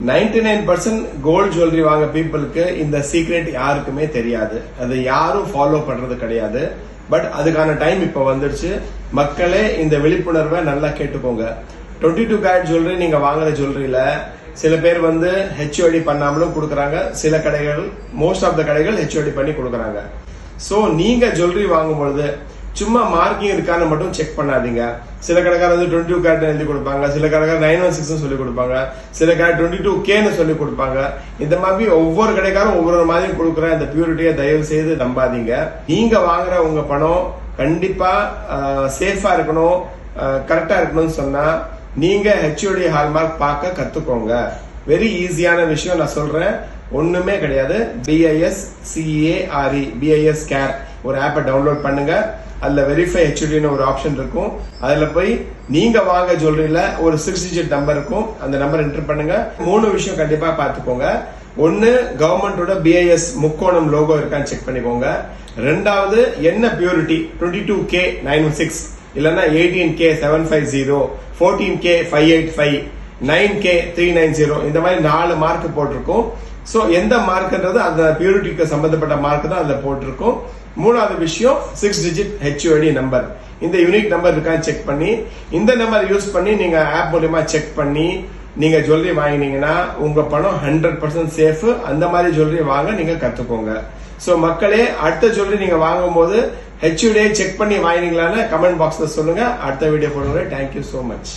99% gold jewellery வாங்க பீப்புளுக்கு இந்த சீக்ரெட் யாருக்குமே தெரியாது. அது யாரும் ஃபாலோ பண்றது கிடையாது. பட் அதுக்கான டைம் இப்ப வந்துருச்சு. மக்களே இந்த விழிப்புணர்வை நல்லா கேட்டுக்கோங்க. 22 கேரட் ஜுவல்லரி நீங்க வாங்குற ஜுவல்லரியில சில பேர் HOD பண்ணாமலும் கொடுக்கறாங்க. சில கடைகள், மோஸ்ட் ஆஃப் த கடைகள் HOD பண்ணி கொடுக்கறாங்க. சோ நீங்க ஜுவல்லரி வாங்கும்போது சும்மா மார்க்கிங் இருக்கான்னு மட்டும் செக் பண்ணாதீங்க. சில கடைக்காரர் 22 கேரட் எழுதி கொடுப்பாங்க, சில கடைக்காரர் 916 சொல்லி கொடுப்பாங்க, சில கடை 22K சொல்லி கொடுப்பாங்க. இந்த மாதிரி ஒவ்வொரு கடைக்காரும் ஒவ்வொரு மாதிரி கொடுக்குற அந்த பியூரிட்டியை தயவு செய்து நம்பாதீங்க. நீங்க வாங்குற உங்க பணம் கண்டிப்பா சேஃபா இருக்கணும், கரெக்டா இருக்கணும்னு சொன்னா நீங்க HOD ஹால்மார்க் பார்க்க கத்துக்கோங்க. வெரி ஈஸியான விஷயம் நான் சொல்றேன், ஒண்ணுமே கிடையாது. BIS CARE BIS கேர் ஒரு ஆப்பை டவுன்லோட் பண்ணுங்க. அதுல வெரிஃபை HOD ஒரு ஆப்ஷன் இருக்கும். அதுல போய் நீங்க வாங்க ஜுவல்லரியில ஒரு 6 டிஜிட் நம்பர் இருக்கும். அந்த நம்பர் என்டர் பண்ணுங்க. 3 விஷயம் கண்டிப்பா பாத்துக்கோங்க. ஒன்னு, கவர்மெண்டோட BIS முக்கோணம் லோகோ இருக்கான்னு செக் பண்ணிக்கோங்க. ரெண்டாவது, என்ன பியூரிட்டி 22K 916 இல்லன்னா 18K 750 14K 585 9K 390 இந்த மாதிரி 4 மார்க் போட்டிருக்கும். சோ எந்த மார்க்ன்றது அந்த பியூரிட்டிக்கு சம்பந்தப்பட்ட மார்க் தான் அதுல போட்டிருக்கும். மூணாவது விஷயம் 6 டிஜிட் HOD நம்பர். இந்த யூனிக் நம்பர் இருக்கான்னு செக் பண்ணி இந்த நம்பர் யூஸ் பண்ணி நீங்க ஆப் மூலமா செக் பண்ணி நீங்க ஜுவல்லரி வாங்கினீங்கன்னா உங்க பணம் 100% சேஃப். அந்த மாதிரி ஜுவல்லரி வாங்க நீங்க கத்துக்கோங்க. சோ மக்களே, அடுத்த ஜுவல்லரி நீங்க வாங்கும் போது HOD செக் பண்ணி வாங்கினீங்களான்னு கமெண்ட் பாக்ஸ்ல சொல்லுங்க. அடுத்த வீடியோ போடுங்க. Thank you so much.